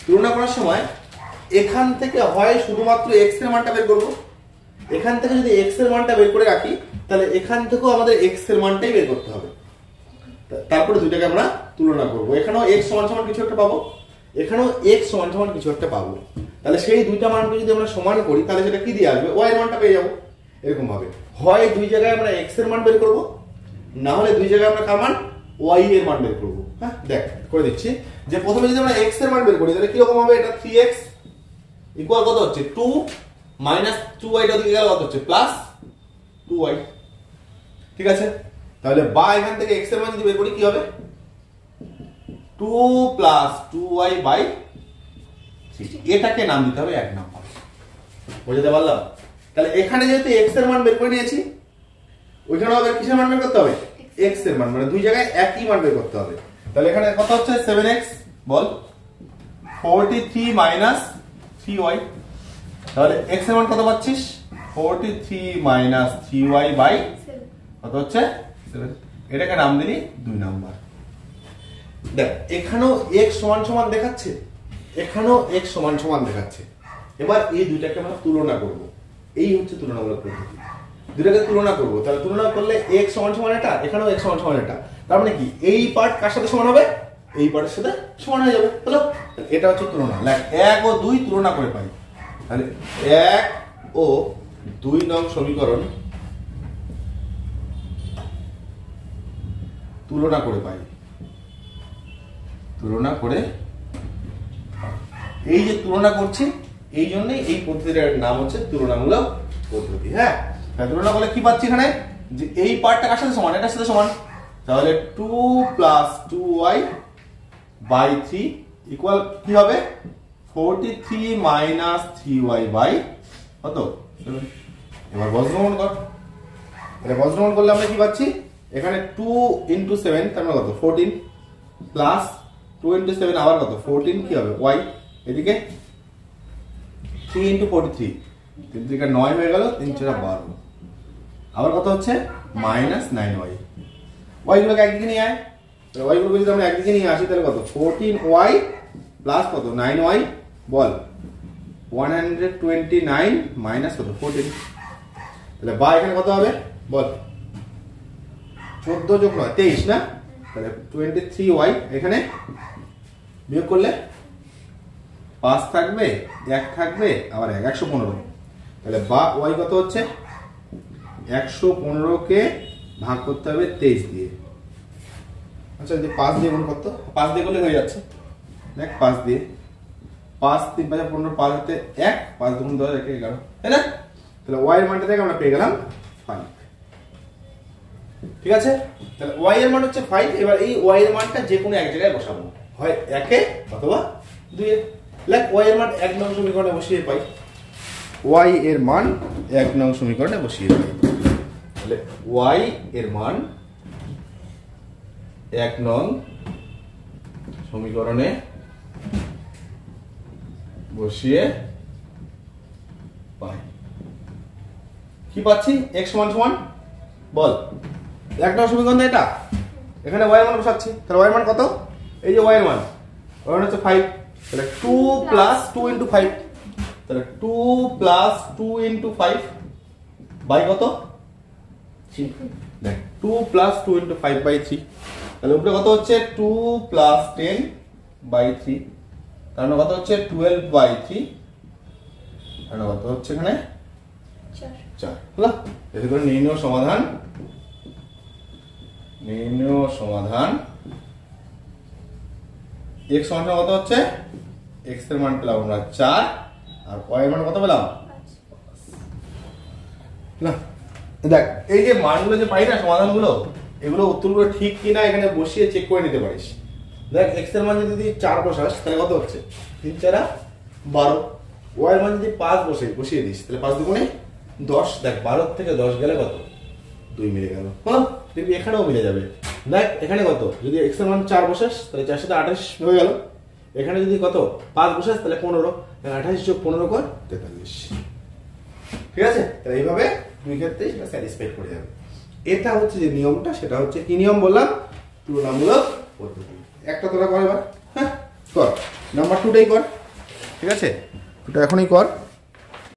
তুলনা করার সময় এখান থেকে হয় শুধুমাত্র x এর মানটা বের করব, এখান থেকে যদি x এর মানটা বের করে রাখি তাহলে এখান থেকেও আমাদের x এর মানটাই বের করতে হবে। তারপরে দুইটাকে আমরা তুলনা করব। এখানেও x সমান সমান কিছু একটা পাবো, এখানেও x সমান সমান কিছু একটা পাবো। তাহলে সেই দুইটা মানকে যদি আমরা সমান করি তাহলে সেটা কি দিয়ে আসবে, y এর মানটা পেয়ে যাবো। এরকম ভাবে হয় দুই জায়গায় আমরা x এর মান বের করব, না হলে দুই জায়গায় আমরা কার মান, y এর মান বের করব। হ্যাঁ দেখ করে দিচ্ছি যে প্রথমে যদি আমরা x এর মান বের করি তাহলে কি রকম হবে, এটা 3x ইকুয়াল কত হচ্ছে 2 মাইনাস 2y টা দিকে গেলে কত হচ্ছে প্লাস 2y। ঠিক আছে, তাহলে বা এখান থেকে x এর মান যদি বের করি কি হবে 2 প্লাস 2y বাই 3। এটাকে নাম দিতে হবে 1 নাম্বার। বুঝতে পারলাম? তাহলে এখানে যেহেতু x এর মান বের করে নিয়েছি, ওইখানে আবার কিসের মান বের করতে হবে, x এর মান, মানে দুই জায়গায় একই মান বের করতে হবে। তাহলে এখানে কত হচ্ছে 7x বল 43 মাইনাস 3y। তাহলে x এর মান কত পাচ্ছিস 43 মাইনাস 3y বাই কত হচ্ছে 7। এটাকে নাম দিলি 2 নাম্বার। দেখ এখানেও x সমান সমান দেখাচ্ছে, এখানেও x সমান সমান দেখাচ্ছে। এবার এই দুইটাকে আমরা তুলনা করব। এই হচ্ছে তুলনামূলক পদ্ধতি। দুইটাকে তুলনা করব, তাহলে তুলনা করলে x সমান সমান এটা, এখানেও x সমান সমান এটা। তার মানে কি এই পার্ট কার সাথে সমান হবে, এই পার্টের সাথে সমান হয়ে যাবে। হলো, এটা হচ্ছে তুলনা। লাইক 1 ও 2 তুলনা করে পাই। তাহলে 1 ও 2 নং সমীকরণ তুলনা করে পাই, তুলনা করে এই যে তুলনা করছি এই জন্যই এই পদ্ধতিটার নাম হচ্ছে তুলনামূলক পদ্ধতি। হ্যাঁ, তুলনা করলে কি পাচ্ছি এখানে, যে এই পার্টটা কার সাথে সমান, এটার সাথে সমান। তাহলে 2 প্লাস 2y বাই 3 ইকুয়াল কি হবে 43 মাইনাস 3y বাই কত 7। এবার বজ্রমণ কর। এটা বজ্রমণ করলে আমরা কি পাচ্ছি, এখানে 2 ইন্টু 7 তার মানে কত 14 প্লাস 2 ইন্টু 7 আবার কত 14 কি হবে y। এদিকে 3 ইন্টু 43 3 থেকে 9 হয়ে গেল, 3 4 12 আবার কত হচ্ছে মাইনাস 9y। y গুলোকে একদিকে নিয়ে আয়, y গুলোকে যদি আমরা একদিকে নিয়ে আসি তাহলে কত 14y প্লাস কত 9y বল 129 মাইনাস কত 14। তাহলে বা এখানে কত হবে বল 14 যোগ 9 23 না, তাহলে 23y এখানে বিয়োগ করলে 5 থাকবে 1 থাকবে আবার 115। তাহলে বা y কত হচ্ছে 115 কে ভাগ করতে হবে 23 দিয়ে। আচ্ছা যদি 5 দিয়ে গুণ করতে, 5 দিয়ে করলে হয়ে যাচ্ছে। দেখ 5 দিয়ে 5 3 5 15 5 হতে 1 5 2 10 1 11, তাই না? তাহলে y এর মানটা থেকে আমরা পেয়ে গেলাম 5। ঠিক আছে, তাহলে y এর মান হচ্ছে 5। এবার এই y এর মানটা যে কোনো এক জায়গায় বসাবো, হয় 1 এ অথবা 2 এ। লাইক y এর মান 1 নং সমীকরণে বসিয়ে পাই, y এর মান 1 নং সমীকরণে বসিয়ে পাই। তাহলে y এর মান 1 নং সমীকরণে বসিয়ে পাই। কি পাচ্ছি x সমান সমান বল 1 নং সমীকরণ এটা, এখানে y এর মান বসাচ্ছি। তাহলে y এর মান কত, এই যে y এর মান হচ্ছে 5। তাহলে 2 প্লাস 2 ইন্টু 5, তাহলে 2 প্লাস 2 ইন্টু 5 বাই কত 3। দেখ 2 প্লাস 2 ইন্টু 5 বাই 3, তাহলে উপরে কত হচ্ছে 2 প্লাস 10 বাই 3, তার মানে কত হচ্ছে 12 বাই 3, তার মানে কত হচ্ছে এখানে 4। হলো, এতে করে নির্ণয় সমাধান, নির্ণয় সমাধান x সমান কত হচ্ছে, x এর মান পেলাম আমরা 4 আর y এর মান কত পেলাম 5। না দেখ এই যে মানগুলো যে পাই না সমাধানগুলো, এগুলো উত্তরগুলো ঠিক কিনা এখানে বসিয়ে চেক করে নিতে পারিস। দেখ x এর মান যদি 4 বসাস তাহলে কত হচ্ছে 3 4 12, y এর মান যদি 5 বসিয়ে দিস তাহলে 5 দুগুণে 10। দেখ 12 থেকে 10 গেলে কত 2 মিলে গেল। হ্যাঁ দেখবি এখানেও মিলে যাবে। দেখ এখানে কত, যদি x এর মান 4 বসাস তাহলে 4 সাথে 28 হয়ে গেল। এখানে যদি কত 5 বসাস তাহলে 15, 28 যোগ 15 কর 43। ঠিক আছে, তাহলে এইভাবে দুই ক্ষেত্রে এটা স্যাটিসফাইড করে যাবে। এটা হচ্ছে যে নিয়মটা, সেটা হচ্ছে কি নিয়ম বললাম, তুলনামূলক পদ্ধতি। একটা তোরা করে এবার। হ্যাঁ কর নাম্বার 2টাই কর, ঠিক আছে, 2টা এখনই কর।